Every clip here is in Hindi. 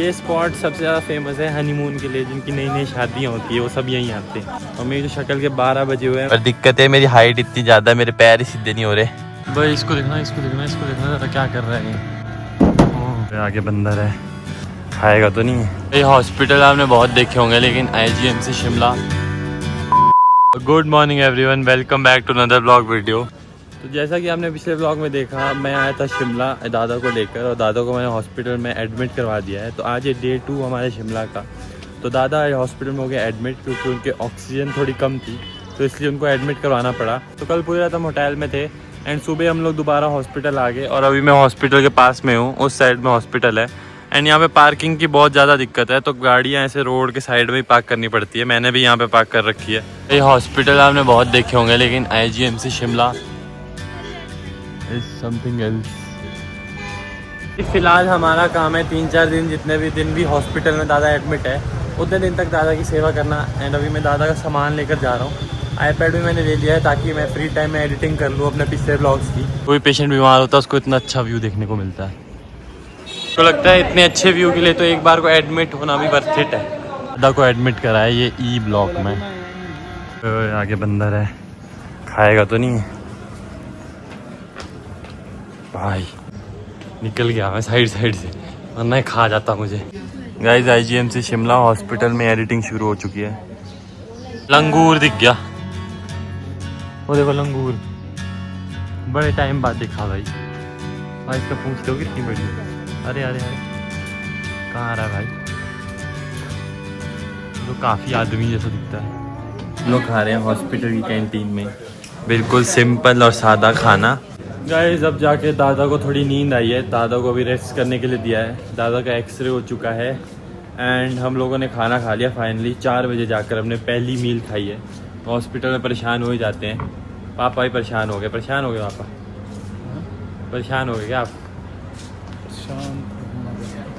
ये स्पॉट सबसे ज़्यादा फेमस है हनीमून के लिए, जिनकी नई नई शादियाँ होती है वो सब यहीं आते हैं। और मेरी जो शक्ल के 12 बजे हुए हैं, पर दिक्कत है मेरी हाइट इतनी ज़्यादा, मेरे पैर ही सीधे नहीं हो रहे। भाई इसको देखना, इसको देखना, इसको देखना ज़रा क्या कर रहा है। आगे बंदर है, खाएगा तो नहीं है। ये हॉस्पिटल आपने बहुत देखे होंगे, लेकिन IGMC Shimla. Good morning everyone, welcome back to another blog video. तो जैसा कि आपने पिछले ब्लॉग में देखा, मैं आया था शिमला दादा को लेकर, और दादा को मैंने हॉस्पिटल में एडमिट करवा दिया है। तो आज ये डे 2 हमारे शिमला का। तो दादा हॉस्पिटल में हो गया एडमिट, क्योंकि उनके ऑक्सीजन थोड़ी कम थी, तो इसलिए उनको एडमिट करवाना पड़ा। तो कल पूरी रात हम होटल में थे एंड सुबह हम लोग दोबारा हॉस्पिटल आ गए, और अभी मैं हॉस्पिटल के पास में हूँ, उस साइड में हॉस्पिटल है। एंड यहाँ पे पार्किंग की बहुत ज़्यादा दिक्कत है, तो गाड़ियाँ ऐसे रोड के साइड में ही पार्क करनी पड़ती है। मैंने भी यहाँ पे पार्क कर रखी है। ये हॉस्पिटल आपने बहुत देखे होंगे, लेकिन IGMC Shimla is something else. फिलहाल हमारा काम है 3-4 दिन, जितने भी दिन भी हॉस्पिटल में दादा एडमिट है उतने दिन तक दादा की सेवा करना। एंड अभी मैं दादा का सामान लेकर जा रहा हूँ। iPad भी मैंने ले लिया है, ताकि मैं फ्री टाइम में एडिटिंग कर लूँ अपने पिछले ब्लॉग्स की। कोई पेशेंट बीमार होता है, उसको इतना अच्छा व्यू देखने को मिलता है। तो लगता है इतने अच्छे व्यू के लिए तो एक बार को एडमिट होना भी वर्थ इट है। दादा को एडमिट करा है ये E ब्लॉक में। आगे बंदर है, खाएगा तो नहीं है भाई। निकल गया मैं साइड से, वरना खा जाता मुझे। गाइस IGMC शिमला हॉस्पिटल में एडिटिंग शुरू हो चुकी है। लंगूर दिख गया, वो देखो लंगूर, बड़े टाइम बाद देखा भाई। भाई इसका पूछ दो कितनी बड़ी है। अरे अरे अरे कहाँ आ रहा है भाई, तो काफ़ी आदमी जैसा दिखता है। लोग खा रहे हैं हॉस्पिटल की कैंटीन में, बिल्कुल सिंपल और सादा खाना। गाइस अब जाके दादा को थोड़ी नींद आई है, दादा को भी रेस्ट करने के लिए दिया है। दादा का एक्सरे हो चुका है एंड हम लोगों ने खाना खा लिया फाइनली। 4 बजे जाकर हमने पहली मील खाई है। हॉस्पिटल में परेशान हो ही जाते हैं। पापा ही परेशान हो गए पापा, परेशान हो गए क्या आप?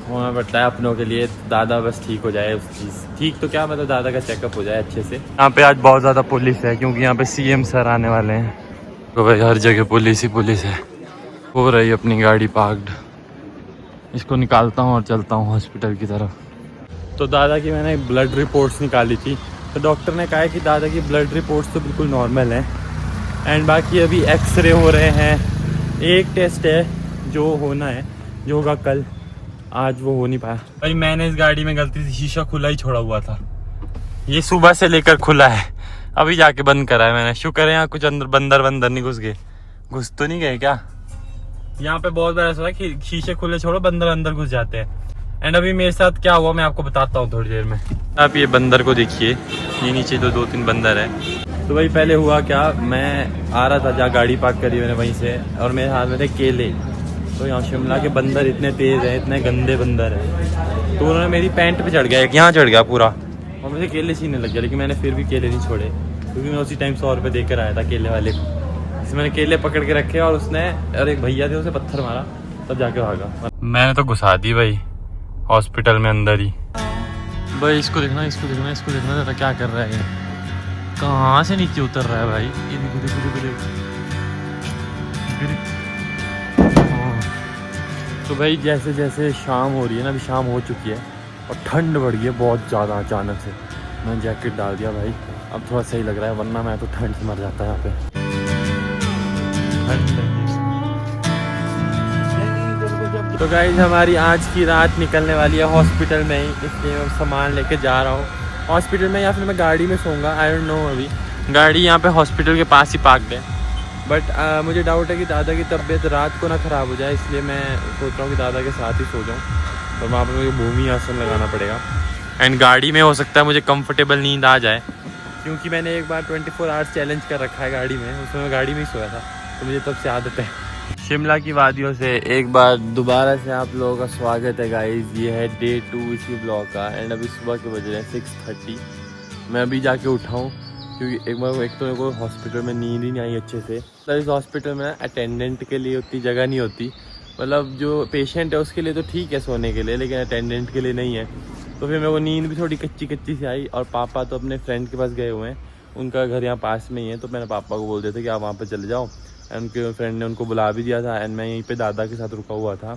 होना पड़ता है अपनों के लिए। दादा बस ठीक हो जाए, उस चीज़ ठीक तो क्या मतलब, दादा का चेकअप हो जाए अच्छे से। यहाँ पे आज बहुत ज़्यादा पुलिस है, क्योंकि यहाँ पे CM सर आने वाले हैं। तो भाई हर जगह पुलिस ही पुलिस है। हो रही अपनी गाड़ी पार्कड, इसको निकालता हूँ और चलता हूँ हॉस्पिटल की तरफ। तो दादा की मैंने ब्लड रिपोर्ट्स निकाली थी, तो डॉक्टर ने कहा है कि दादा की ब्लड रिपोर्ट्स तो बिल्कुल नॉर्मल हैं। एंड बाकी अभी एक्सरे हो रहे हैं। एक टेस्ट है जो होना है, जो होगा कल, आज वो हो नहीं पाया। भाई मैंने इस गाड़ी में गलती से शीशा खुला ही छोड़ा हुआ था। ये सुबह से लेकर खुला है, अभी जाके बंद करा है मैंने। शुक्र है यहाँ कुछ अंदर बंदर नहीं घुस गए। घुस तो नहीं गए क्या? यहाँ पे बहुत बार ऐसा है कि शीशे खुले छोड़ो, बंदर अंदर घुस जाते हैं। एंड अभी मेरे साथ क्या हुआ मैं आपको बताता हूँ थोड़ी देर में। आप ये बंदर को देखिए, ये नीचे तो 2-3 बंदर है। तो भाई पहले हुआ क्या, मैं आ रहा था जहाँ गाड़ी पार्क करी मैंने वहीं से, और मेरे हाथ में थे केले। तो यहाँ शिमला के बंदर इतने तेज़ हैं, इतने गंदे बंदर हैं, तो उन्होंने मेरी पैंट पे चढ़ गया, एक यहाँ चढ़ गया पूरा, और मुझे केले छीनने लग गया। लेकिन मैंने फिर भी केले नहीं छोड़े, क्योंकि मैं उसी टाइम 100 रुपये देकर आया था केले वाले को। इसमें मैंने केले पकड़ के रखे, और उसने, और एक भैया थे, उसे पत्थर मारा, तब जाके भागा। मैंने तो घुसा दी भाई हॉस्पिटल में अंदर ही। भाई इसको देखना, इसको देखना, इसको देखना ज़रा क्या कर रहा है। कहाँ से नीचे उतर रहा है भाई, ये देखो देखो देखो देखो। तो भाई जैसे जैसे शाम हो रही है ना, अभी शाम हो चुकी है और ठंड बढ़ गई है बहुत ज़्यादा अचानक से। मैंने जैकेट डाल दिया भाई, अब थोड़ा सही लग रहा है, वरना मैं तो ठंड से मर जाता यहाँ पे। तो गाइस हमारी आज की रात निकलने वाली है हॉस्पिटल में ही, इसलिए मैं सामान लेके जा रहा हूँ हॉस्पिटल में, या फिर मैं गाड़ी में सोऊंगा, आई डोंट नो। अभी गाड़ी यहाँ पे हॉस्पिटल के पास ही पार्कड है, बट मुझे डाउट है कि दादा की तबीयत रात को ना ख़राब हो जाए, इसलिए मैं सोच रहा हूँ कि दादा के साथ ही सो जाऊँ। और वहाँ पर मुझे भूमि आसन लगाना पड़ेगा। एंड गाड़ी में हो सकता है मुझे कंफर्टेबल नींद आ जाए, क्योंकि मैंने एक बार 24 आवर्स चैलेंज कर रखा है गाड़ी में, उसमें मैं गाड़ी में ही सोया था, तो मुझे तब से आदत है। शिमला की वादियों से एक बार दोबारा से आप लोगों का स्वागत है गाइस। ये है डे 2 इसी ब्लॉग का। एंड अभी सुबह के बज रहे हैं 6:30। मैं अभी जाके उठाऊँ, क्योंकि एक तो मेरे को हॉस्पिटल में नींद ही नहीं आई अच्छे से। तो इस हॉस्पिटल में अटेंडेंट के लिए उतनी जगह नहीं होती, मतलब जो पेशेंट है उसके लिए तो ठीक है सोने के लिए, लेकिन अटेंडेंट के लिए नहीं है। तो फिर मेरे को नींद भी थोड़ी कच्ची सी आई। और पापा तो अपने फ्रेंड के पास गए हुए हैं, उनका घर यहाँ पास में ही है, तो मैंने पापा को बोल दिया था कि आप वहाँ पर चले जाओ। एंड उनके फ्रेंड ने उनको बुला भी दिया था, एंड मैं यहीं पे दादा के साथ रुका हुआ था।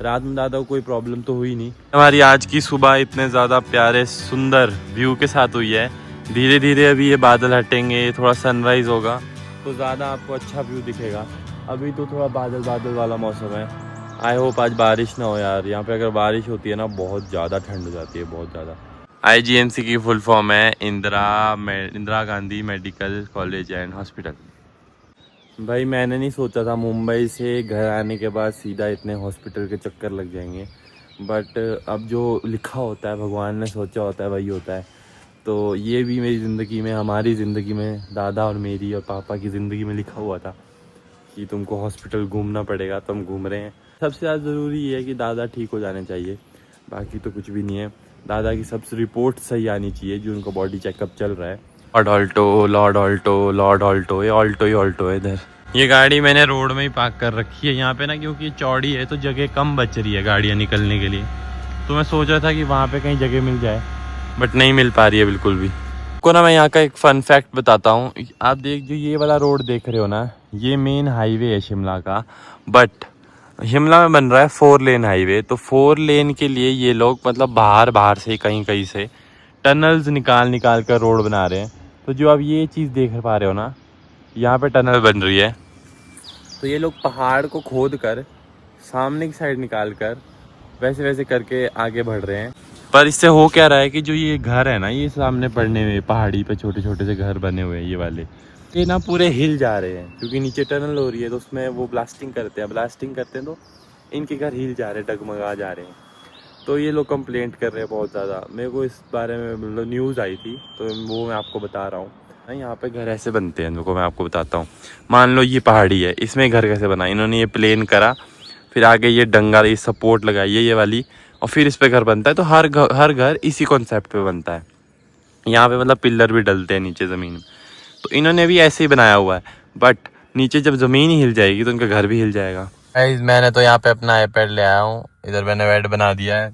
रात में दादा को कोई प्रॉब्लम तो हुई नहीं। हमारी आज की सुबह इतने ज़्यादा प्यारे सुंदर व्यू के साथ हुई है। धीरे धीरे अभी ये बादल हटेंगे, थोड़ा सनराइज़ होगा तो ज़्यादा आपको अच्छा व्यू दिखेगा। अभी तो थोड़ा बादल बादल वाला मौसम है। आई होप आज बारिश ना हो यार। यहाँ पे अगर बारिश होती है ना बहुत ज़्यादा ठंड हो जाती है, बहुत ज़्यादा। IGMC की फुल फॉर्म है Indira Gandhi medical college and hospital. भाई मैंने नहीं सोचा था मुंबई से घर आने के बाद सीधा इतने हॉस्पिटल के चक्कर लग जाएंगे, बट अब जो लिखा होता है, भगवान ने सोचा होता है वही होता है। तो ये भी मेरी ज़िंदगी में, हमारी ज़िंदगी में, दादा और मेरी और पापा की ज़िंदगी में लिखा हुआ था कि तुमको हॉस्पिटल घूमना पड़ेगा, तो हम घूम रहे हैं। सबसे ज़्यादा ज़रूरी ये है कि दादा ठीक हो जाने चाहिए, बाकी तो कुछ भी नहीं है। दादा की सबसे रिपोर्ट सही आनी चाहिए, जो उनका बॉडी चेकअप चल रहा है। लॉर्ड ऑल्टो, ये ऑल्टो है इधर। ये गाड़ी मैंने रोड में ही पार्क कर रखी है यहाँ पे ना, क्योंकि चौड़ी है तो जगह कम बच रही है गाड़ियाँ निकलने के लिए। तो मैं सोच रहा था कि वहाँ पे कहीं जगह मिल जाए, बट नहीं मिल पा रही है बिल्कुल भी। को ना मैं यहाँ का एक फ़न फैक्ट बताता हूँ। आप देख, जो ये वाला रोड देख रहे हो ना, ये मेन हाईवे है शिमला का, बट शिमला में बन रहा है 4 लेन हाईवे। तो 4 लेन के लिए ये लोग मतलब बाहर से कहीं से टनल्स निकाल कर रोड बना रहे हैं। तो जो आप ये चीज़ देख पा रहे हो ना, यहाँ पे टनल बन रही है। तो ये लोग पहाड़ को खोद कर सामने की साइड निकाल कर वैसे करके आगे बढ़ रहे हैं। पर इससे हो क्या रहा है कि जो ये घर है ना, ये सामने पड़ने हुए पहाड़ी पे छोटे छोटे से घर बने हुए हैं ये वाले, ये ना पूरे हिल जा रहे हैं क्योंकि नीचे टनल हो रही है। तो उसमें वो ब्लास्टिंग करते हैं तो इनके घर हिल जा रहे हैं, डगमगा जा रहे हैं। तो ये लोग कंप्लेंट कर रहे हैं बहुत ज़्यादा। मेरे को इस बारे में मतलब न्यूज़ आई थी तो वो मैं आपको बता रहा हूँ। यहाँ पे घर ऐसे बनते हैं, देखो मैं आपको बताता हूँ। मान लो ये पहाड़ी है, इसमें घर कैसे बना, इन्होंने ये प्लेन करा, फिर आगे ये डंगा, ये सपोर्ट लगाई है ये वाली, और फिर इस पे घर बनता है। तो हर घर इसी कॉन्सेप्ट पे बनता है। यहाँ पे मतलब पिलर भी डलते हैं नीचे ज़मीन में। तो इन्होंने भी ऐसे ही बनाया हुआ है, बट नीचे जब ज़मीन ही हिल जाएगी तो उनका घर भी हिल जाएगा। मैंने तो यहाँ पे अपना आईपैड ले आया हूँ, इधर मैंने बेड बना दिया है।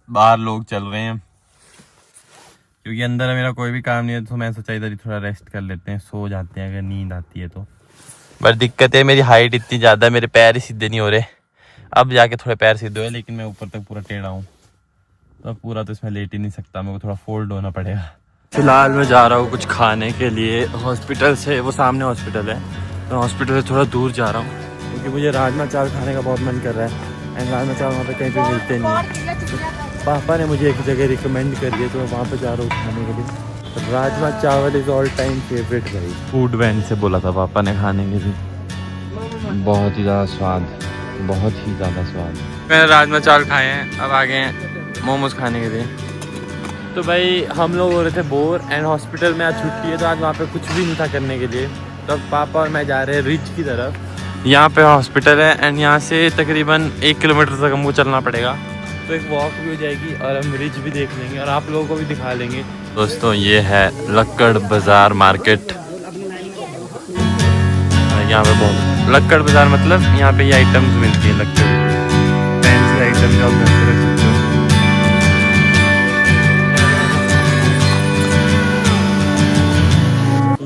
बाहर लोग चल रहे हैं क्योंकि अंदर मेरा कोई भी काम नहीं है, तो मैं सोचा इधर ही थोड़ा रेस्ट कर लेते हैं, सो जाते हैं अगर नींद आती है तो। पर दिक्कत है मेरी हाइट इतनी ज़्यादा, मेरे पैर ही सीधे नहीं हो रहे। अब जाके थोड़े पैर सीधे हुए, लेकिन मैं ऊपर तक पूरा टेढ़ा हूँ, तो पूरा तो इसमें लेट ही नहीं सकता, मेरे को थोड़ा फोल्ड होना पड़ेगा। फिलहाल मैं जा रहा हूँ कुछ खाने के लिए हॉस्पिटल से। वो सामने हॉस्पिटल है, तो हॉस्पिटल से थोड़ा दूर जा रहा हूँ क्योंकि मुझे राजमा चावल खाने का बहुत मन कर रहा है। एंड राजमा चावल वहाँ पे कहीं पे मिलते नहीं है। तो पापा ने मुझे एक जगह रिकमेंड करी है, तो मैं वहाँ पे जा रहा हूँ खाने के लिए। राजमा चावल इज़ ऑल टाइम फेवरेट भाई। फूड वैन से बोला था पापा ने खाने के लिए, बहुत ही ज़्यादा स्वाद, बहुत ही ज़्यादा स्वाद। मैंने राजमा चावल खाए हैं, अब आ गए हैं मोमोज खाने के लिए। तो भाई हम लोग हो रहे थे बोर, एंड हॉस्पिटल में आज छुट्टी है तो आज वहाँ पे कुछ भी नहीं था करने के लिए। तो पापा और मैं जा रहे हैं रिच की तरफ। यहाँ पे हॉस्पिटल है एंड यहाँ से तकरीबन 1 किलोमीटर तक हमको चलना पड़ेगा, तो एक वॉक भी हो जाएगी और हम रिच भी देख लेंगे और आप लोगों को भी दिखा लेंगे। दोस्तों ये है लक्कड़ बाज़ार मार्केट। यहाँ पे बहुत लक्कड़ बाज़ार मतलब यहाँ पे ये आइटम्स मिलती है, लक्कड़ फैंसी आइटम जो आप घर पे रख सकते हो।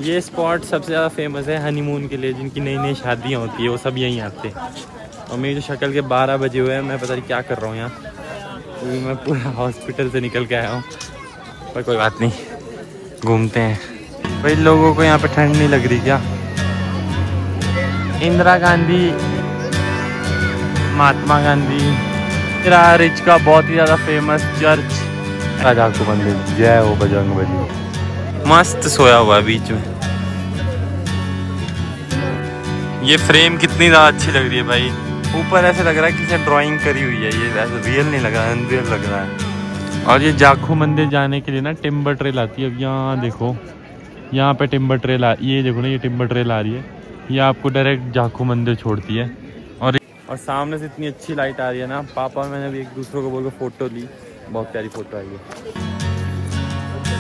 ये स्पॉट सबसे ज़्यादा फेमस है हनीमून के लिए, जिनकी नई नई शादियाँ होती है वो सब यहीं आते हैं। और मेरी जो शक्ल के 12 बजे हुए हैं, मैं पता नहीं क्या कर रहा हूँ यहाँ, क्योंकि मैं पूरा हॉस्पिटल से निकल के आया हूँ। पर कोई बात नहीं, घूमते हैं। भाई लोगों को यहाँ पे ठंड नहीं लग रही क्या? इंदिरा गांधी, महात्मा गांधी, रिच का बहुत ही ज़्यादा फेमस चर्च, राजा को मंदिर, जय हो बजरंगबली। मस्त सोया हुआ है बीच में। ये फ्रेम कितनी ज़्यादा अच्छी लग रही है भाई। ऊपर ऐसे लग रहा है किसी ने ड्राइंग करी हुई है, ये ऐसे रियल नहीं लग रहा है, अनरियल लग रहा है। और ये जाखू मंदिर जाने के लिए ना टिम्बर ट्रेल आती है। अब यहाँ देखो, यहाँ पे टिम्बर ट्रेल ये देखो ना, ये टिम्बर ट्रेल आ रही है, ये आपको डायरेक्ट जाखू मंदिर छोड़ती है। और सामने से इतनी अच्छी लाइट आ रही है ना, पापा और मैंने भी एक दूसरे को बोल के फ़ोटो ली, बहुत प्यारी फ़ोटो आई है।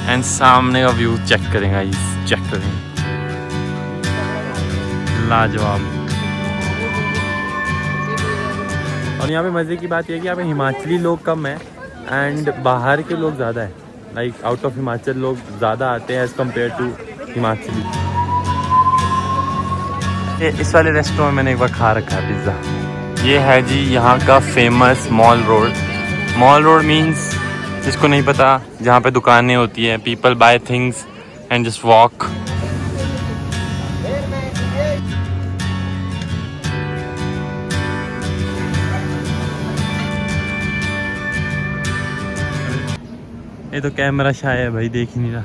एंड सामने का व्यू चेक करेंगे, चेक करेंगे, लाजवाब। और यहाँ पे मज़े की बात यह है कि यहाँ पे हिमाचली लोग कम है एंड बाहर के लोग ज़्यादा है। लाइक आउट ऑफ हिमाचल लोग ज़्यादा आते हैं एज़ कम्पेयर टू हिमाचली। इस वाले रेस्टोरेंट में मैंने एक बार खा रखा है पिज़्ज़ा, ये है जी यहाँ का famous mall road. Mall road means, जिसको नहीं पता, जहाँ पे दुकानें होती है, people buy things and just walk. ये तो कैमरा शाय है भाई, देख ही नहीं रहा।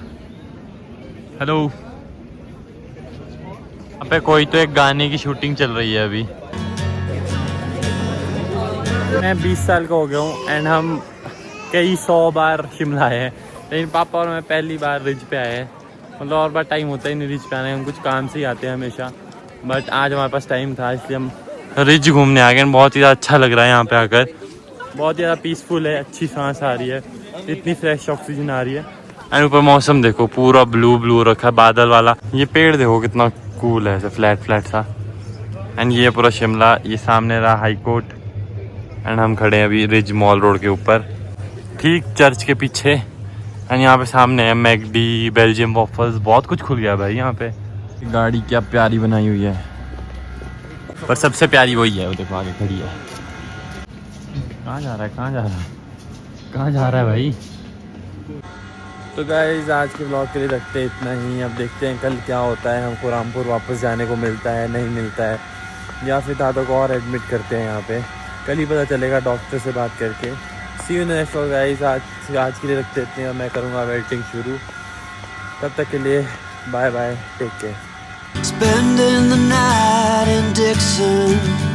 हेलो, अबे कोई तो एक गाने की शूटिंग चल रही है अभी। मैं 20 साल का हो गया हूँ एंड हम कई 100 बार शिमला आए हैं, लेकिन पापा और मैं पहली बार रिज पे आए हैं। मतलब और बार टाइम होता ही नहीं रिज पे आने, हम कुछ काम से ही आते हैं हमेशा, बट आज हमारे पास टाइम था इसलिए हम रिज घूमने आ गए। बहुत ही ज़्यादा अच्छा लग रहा है यहाँ पे आकर, बहुत ज़्यादा पीसफुल है, अच्छी सांस आ रही है, इतनी फ्रेश ऑक्सीजन आ रही है। एंड ऊपर मौसम देखो, पूरा ब्लू ब्लू रखा है, बादल वाला। ये पेड़ देखो कितना कूल है, ऐसे फ्लैट फ्लैट सा। एंड ये पूरा शिमला, ये सामने रहा हाई कोर्ट। एंड हम खड़े हैं अभी रिज मॉल रोड के ऊपर, ठीक चर्च के पीछे। एंड यहाँ पे सामने है मैकडी, बेल्जियम वॉफल्स, बहुत कुछ खुल गया भाई यहाँ पे। गाड़ी क्या प्यारी बनाई हुई है, पर सबसे प्यारी वही है, वो देखो आगे खड़ी है। कहाँ जा रहा है, कहाँ जा रहा है, कहाँ जा रहा है भाई। तो गाइस आज के ब्लॉग के लिए रखते हैं इतना ही। अब देखते हैं कल क्या होता है, हमको रामपुर वापस जाने को मिलता है, नहीं मिलता है, या फिर दादा को और एडमिट करते हैं यहाँ पे, कल ही पता चलेगा डॉक्टर से बात करके। सी यू नेक्स्ट व्लॉग गाइस। आज के लिए रखते हैं इतने, मैं करूँगा वेटिंग शुरू। तब तक के लिए bye bye, take care. Spending the night in Dixon